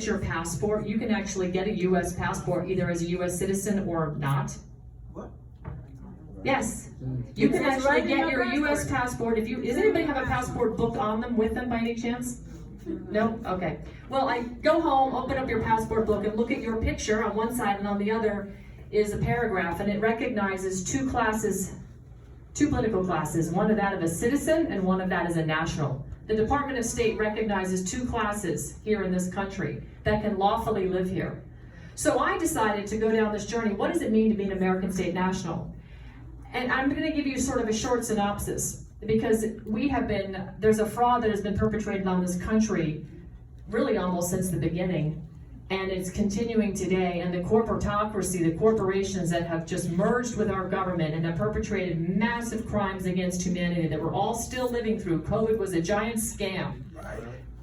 your passport, you can actually get a U.S. passport either as a U.S. citizen or not. What? Yes, you can It's actually right in get your your U.S. passport. If you, does anybody have a passport book on them with them by any chance? No? Okay. Well, I go home, open up your passport book, and look at your picture on one side, and on the other is a paragraph, and it recognizes two classes, two political classes, one of that of a citizen and one of that as a national. The Department of State recognizes two classes here in this country that can lawfully live here. So I decided to go down this journey. What does it mean to be an American state national? And I'm going to give you sort of a short synopsis, because there's a fraud that has been perpetrated on this country really almost since the beginning, and it's continuing today. And the corporatocracy, the corporations that have just merged with our government and have perpetrated massive crimes against humanity that we're all still living through. COVID was a giant scam.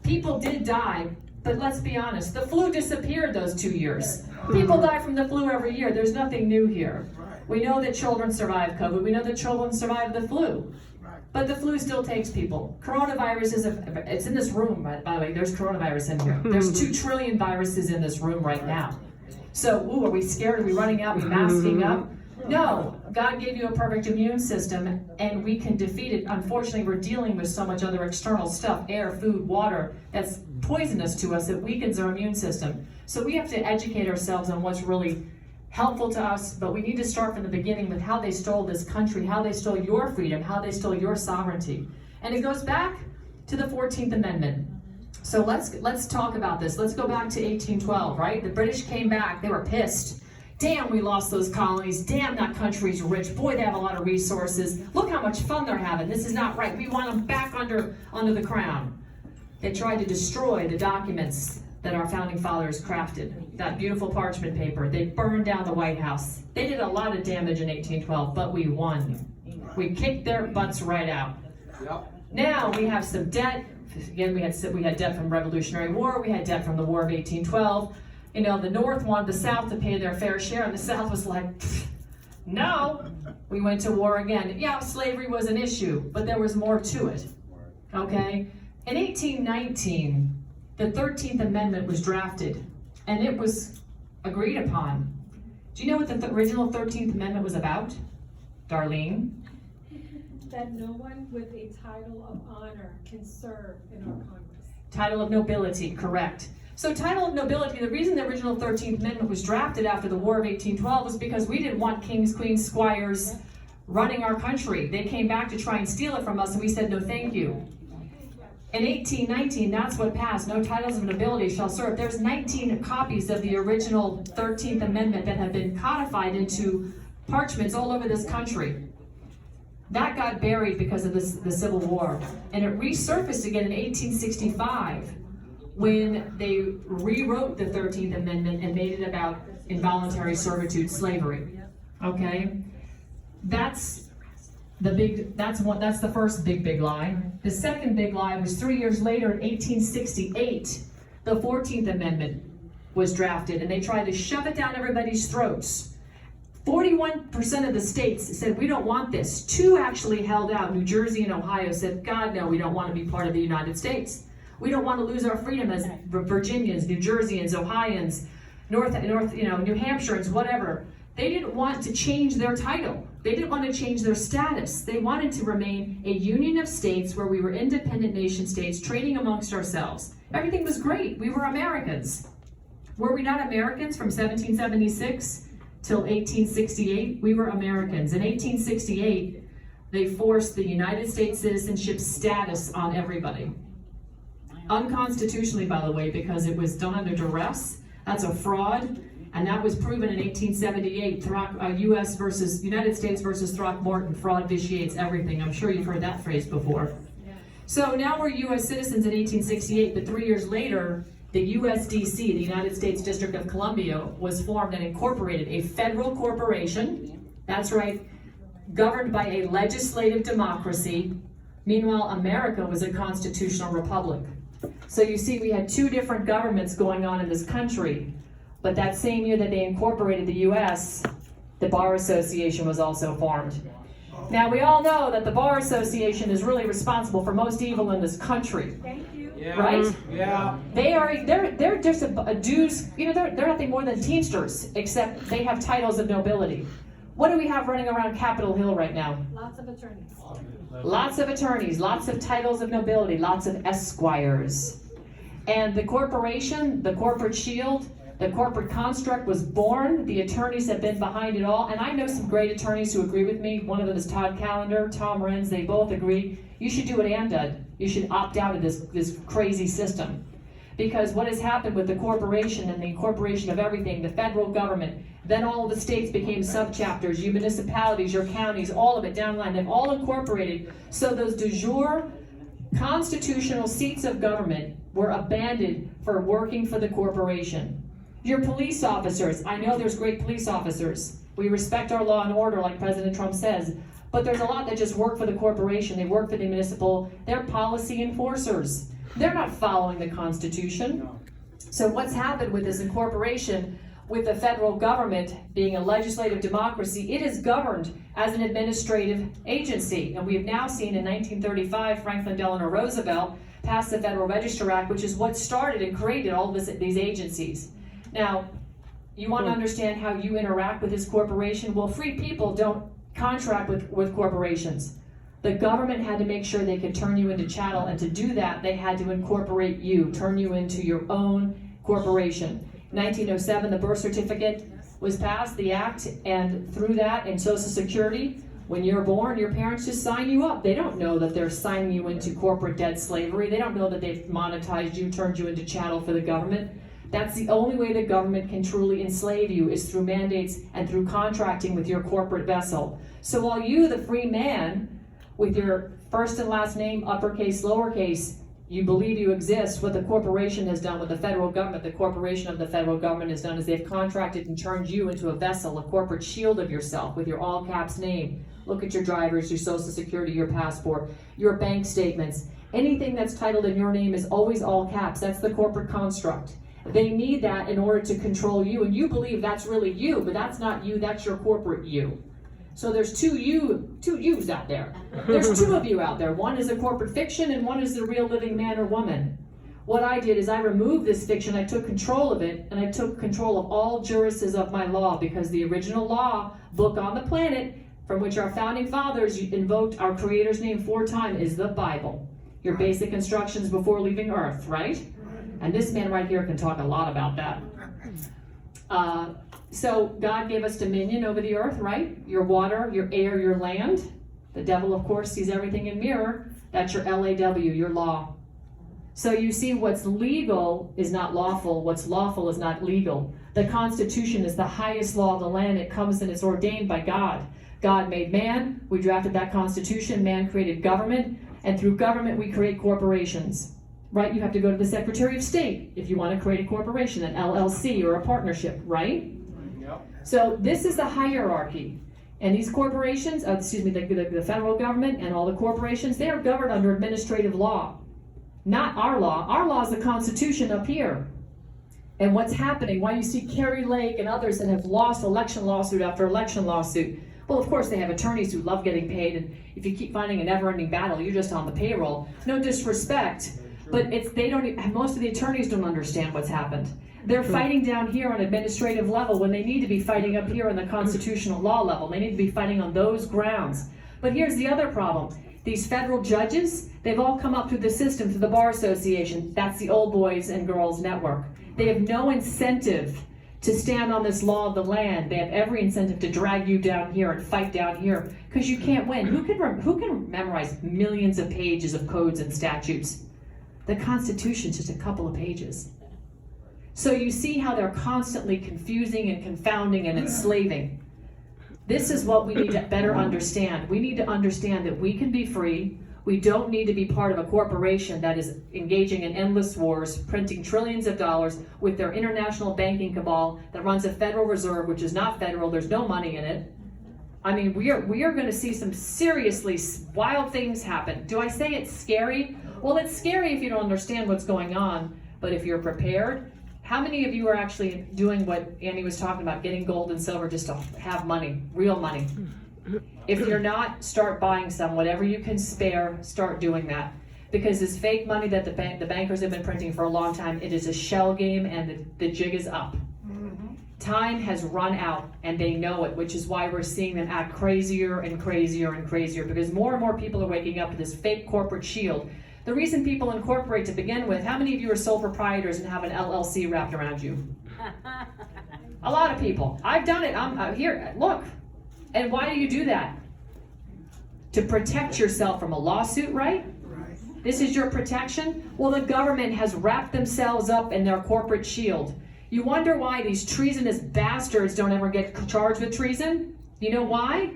People did die, but let's be honest, the flu disappeared those 2 years. People die from the flu every year. There's nothing new here. We know that children survive COVID. We know that children survive the flu. But the flu still takes people. Coronavirus it's in this room, by the way. There's coronavirus in here. There's 2 trillion viruses in this room right now. So, are we scared? Are we running out? Are we masking up? No. God gave you a perfect immune system, and we can defeat it. Unfortunately, we're dealing with so much other external stuff, air, food, water, that's poisonous to us. It weakens our immune system. So we have to educate ourselves on what's really helpful to us, but we need to start from the beginning with how they stole this country, how they stole your freedom, how they stole your sovereignty. And it goes back to the 14th Amendment. So let's talk about this. Let's go back to 1812, right? The British came back, they were pissed. Damn, we lost those colonies. Damn, that country's rich. Boy, they have a lot of resources. Look how much fun they're having. This is not right. We want them back under the crown. They tried to destroy the documents that our founding fathers crafted, that beautiful parchment paper. They burned down the White House. They did a lot of damage in 1812, but we won. We kicked their butts right out. Now we have some debt. Again, we had debt from the Revolutionary War. We had debt from the War of 1812. You know, the North wanted the South to pay their fair share, and the South was like, no. We went to war again. Yeah, slavery was an issue, but there was more to it. Okay? In 1819, the 13th Amendment was drafted, and it was agreed upon. Do you know what the original 13th Amendment was about, Darlene? That no one with a title of honor can serve in our Congress. Title of nobility, correct. So title of nobility, the reason the original 13th Amendment was drafted after the War of 1812 was because we didn't want kings, queens, squires running our country. They came back to try and steal it from us, and we said, no thank you. In 1819, that's what passed. No titles of nobility shall serve. There's 19 copies of the original 13th Amendment that have been codified into parchments all over this country. That got buried because of the Civil War. And it resurfaced again in 1865 when they rewrote the 13th Amendment and made it about involuntary servitude, slavery. Okay? That's the first big lie. The second big lie was 3 years later in 1868, the 14th Amendment was drafted, and they tried to shove it down everybody's throats. 41% of the states said, we don't want this. 2 actually held out. New Jersey and Ohio said, God, no, we don't want to be part of the United States. We don't want to lose our freedom as Virginians, New Jerseyans, Ohioans, New Hampshireans, whatever. They didn't want to change their title. They didn't want to change their status. They wanted to remain a union of states where we were independent nation states trading amongst ourselves. Everything was great. We were Americans. Were we not Americans from 1776 till 1868? We were Americans. In 1868, they forced the United States citizenship status on everybody. Unconstitutionally, by the way, because it was done under duress. That's a fraud. And that was proven in 1878, United States versus Throckmorton. Fraud vitiates everything. I'm sure you've heard that phrase before. So now we're U.S. citizens in 1868, but 3 years later, the USDC, the United States District of Columbia, was formed and incorporated, a federal corporation, that's right, governed by a legislative democracy. Meanwhile, America was a constitutional republic. So you see, we had 2 different governments going on in this country. But that same year that they incorporated the U.S., the Bar Association was also formed. Now, we all know that the Bar Association is really responsible for most evil in this country. Thank you. right? Yeah. They're just a dues, they're nothing more than Teamsters, except they have titles of nobility. What do we have running around Capitol Hill right now? Lots of attorneys. Lots of attorneys, lots of titles of nobility, lots of esquires. And the corporation, the corporate shield, the corporate construct was born. The attorneys have been behind it all. And I know some great attorneys who agree with me. One of them is Todd Callender, Tom Renz. They both agree. You should do what Ann did. You should opt out of this crazy system. Because what has happened with the corporation and the incorporation of everything, the federal government, then all of the states became subchapters, your municipalities, your counties, all of it down the line, they've all incorporated. So those de jure constitutional seats of government were abandoned for working for the corporation. Your police officers, I know there's great police officers. We respect our law and order like President Trump says, but there's a lot that just work for the corporation. They work for the municipal, they're policy enforcers. They're not following the Constitution. So what's happened with this incorporation, with the federal government being a legislative democracy, it is governed as an administrative agency. And we have now seen in 1935, Franklin Delano Roosevelt passed the Federal Register Act, which is what started and created all these agencies. Now, you want to understand how you interact with this corporation? Well, free people don't contract with corporations. The government had to make sure they could turn you into chattel, and to do that, they had to incorporate you, turn you into your own corporation. 1907, the birth certificate was passed, the act, and through that, and Social Security, when you're born, your parents just sign you up. They don't know that they're signing you into corporate debt slavery. They don't know that they've monetized you, turned you into chattel for the government. That's the only way the government can truly enslave you, is through mandates and through contracting with your corporate vessel. So while you, the free man, with your first and last name, uppercase, lowercase, you believe you exist, what the corporation has done with the federal government, the corporation of the federal government has done is they've contracted and turned you into a vessel, a corporate shield of yourself with your all caps name. Look at your drivers, your Social Security, your passport, your bank statements. Anything that's titled in your name is always all caps. That's the corporate construct. They need that in order to control you, and you believe that's really you, but that's not you, that's your corporate you. So there's two yous out there. There's two of you out there. One is a corporate fiction and one is the real living man or woman. What I did is I removed this fiction, I took control of it, and I took control of all jurists of my law, because the original law book on the planet, from which our founding fathers invoked our Creator's name 4 times, is the Bible. Your basic instructions before leaving Earth, right? And this man right here can talk a lot about that. So God gave us dominion over the earth, right? Your water, your air, your land. The devil, of course, sees everything in mirror. That's your LAW, your law. So you see, what's legal is not lawful. What's lawful is not legal. The Constitution is the highest law of the land. It comes and it's ordained by God. God made man. We drafted that Constitution. Man created government. And through government, we create corporations. Right? You have to go to the Secretary of State if you want to create a corporation, an LLC or a partnership, right? Yep. So this is the hierarchy. And these corporations, the federal government and all the corporations, they are governed under administrative law. Not our law. Our law is the Constitution up here. And what's happening, why you see Kerry Lake and others that have lost election lawsuit after election lawsuit, well, of course, they have attorneys who love getting paid, and if you keep finding a never-ending battle, you're just on the payroll. No disrespect. But most of the attorneys don't understand what's happened. They're fighting down here on administrative level when they need to be fighting up here on the constitutional law level. They need to be fighting on those grounds. But here's the other problem. These federal judges, they've all come up through the system, through the Bar Association. That's the Old Boys and Girls Network. They have no incentive to stand on this law of the land. They have every incentive to drag you down here and fight down here, because you can't win. Who can memorize millions of pages of codes and statutes? The Constitution's just a couple of pages. So you see how they're constantly confusing and confounding and enslaving. This is what we need to better understand. We need to understand that we can be free. We don't need to be part of a corporation that is engaging in endless wars, printing trillions of dollars with their international banking cabal that runs a Federal Reserve, which is not federal. There's no money in it. I mean, we are going to see some seriously wild things happen. Do I say it's scary? Well, it's scary if you don't understand what's going on, but if you're prepared. How many of you are actually doing what Annie was talking about, getting gold and silver just to have money, real money? If you're not, start buying some. Whatever you can spare, start doing that. because this fake money that the bankers have been printing for a long time, it is a shell game, and the jig is up. Time has run out, and they know it, which is why we're seeing them act crazier and crazier and crazier, because more and more people are waking up to this fake corporate shield. The reason people incorporate to begin with, how many of you are sole proprietors and have an LLC wrapped around you? A lot of people. I've done it. I'm here. Look. And why do you do that? To protect yourself from a lawsuit, right? This is your protection? Well, the government has wrapped themselves up in their corporate shield. You wonder why these treasonous bastards don't ever get charged with treason? You know why?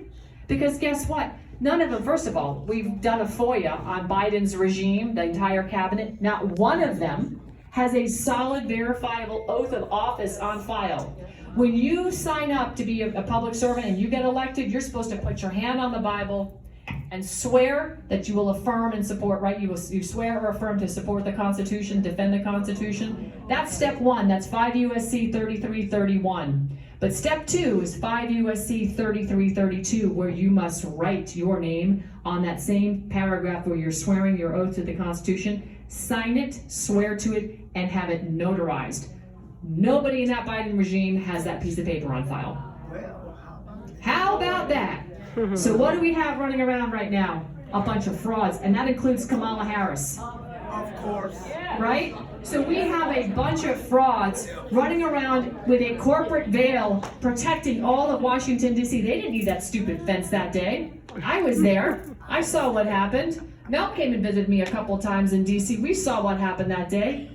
Because guess what? None of them, first of all, we've done a FOIA on Biden's regime, the entire cabinet. Not one of them has a solid, verifiable oath of office on file. When you sign up to be a public servant and you get elected, you're supposed to put your hand on the Bible and swear that you will affirm and support, right? You swear or affirm to support the Constitution, defend the Constitution. That's step one. That's 5 U.S.C. 3331. But step two is 5 U.S.C. 3332, where you must write your name on that same paragraph where you're swearing your oath to the Constitution. Sign it, swear to it, and have it notarized. Nobody in that Biden regime has that piece of paper on file. How about that? So what do we have running around right now? A bunch of frauds, and that includes Kamala Harris. Of course. Right? So we have a bunch of frauds running around with a corporate veil protecting all of Washington, D.C. They didn't need that stupid fence that day. I was there. I saw what happened. Mel came and visited me a couple times in D.C. We saw what happened that day.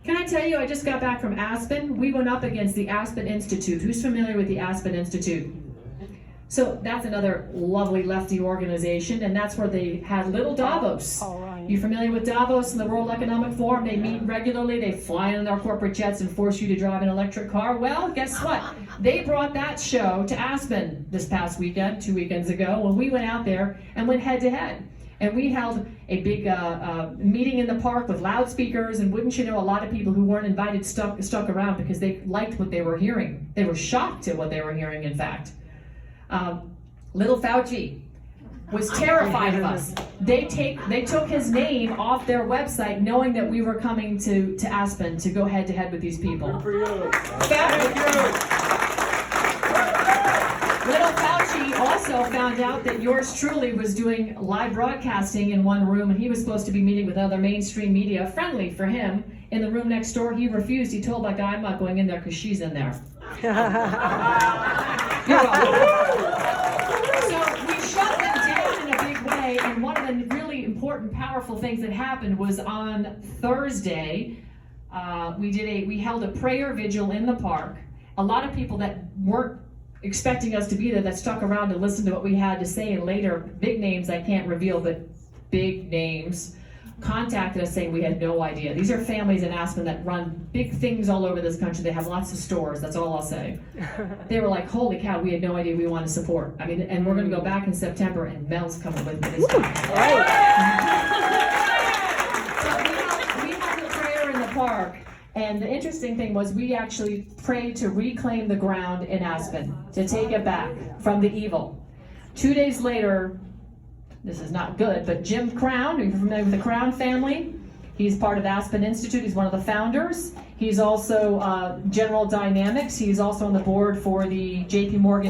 Can I tell you, I just got back from Aspen. We went up against the Aspen Institute. Who's familiar with the Aspen Institute? So that's another lovely lefty organization, and that's where they had little Davos. You familiar with Davos and the World Economic Forum? They meet regularly, they fly in their corporate jets and force you to drive an electric car. Well, guess what? They brought that show to Aspen this past weekend, 2 weekends ago, when we went out there and went head to head. And we held a big meeting in the park with loudspeakers, and wouldn't you know, a lot of people who weren't invited stuck around because they liked what they were hearing. They were shocked at what they were hearing, in fact. Little Fauci was terrified of us. They took his name off their website knowing that we were coming to Aspen to go head to head with these people. Good for you. Thank you. Little Fauci also found out that yours truly was doing live broadcasting in one room, and he was supposed to be meeting with other mainstream media, friendly for him, in the room next door. He refused. He told that guy, I'm not going in there because she's in there. You're welcome. So we shut them down in a big way, and one of the really important, powerful things that happened was on Thursday, we held a prayer vigil in the park. A lot of people that weren't expecting us to be there, that stuck around to listen to what we had to say, and later, big names I can't reveal, but big names, contacted us saying we had no idea. These are families in Aspen that run big things all over this country. They have lots of stores, that's all I'll say. They were like, holy cow, we had no idea we want to support. I mean, and we're going to go back in September, and Mel's coming with me this time. So we had the prayer in the park, and the interesting thing was we actually prayed to reclaim the ground in Aspen, to take it back from the evil. 2 days later, this is not good, but Jim Crown, are you familiar with the Crown family? He's part of Aspen Institute. He's one of the founders. He's also General Dynamics. He's also on the board for the JP Morgan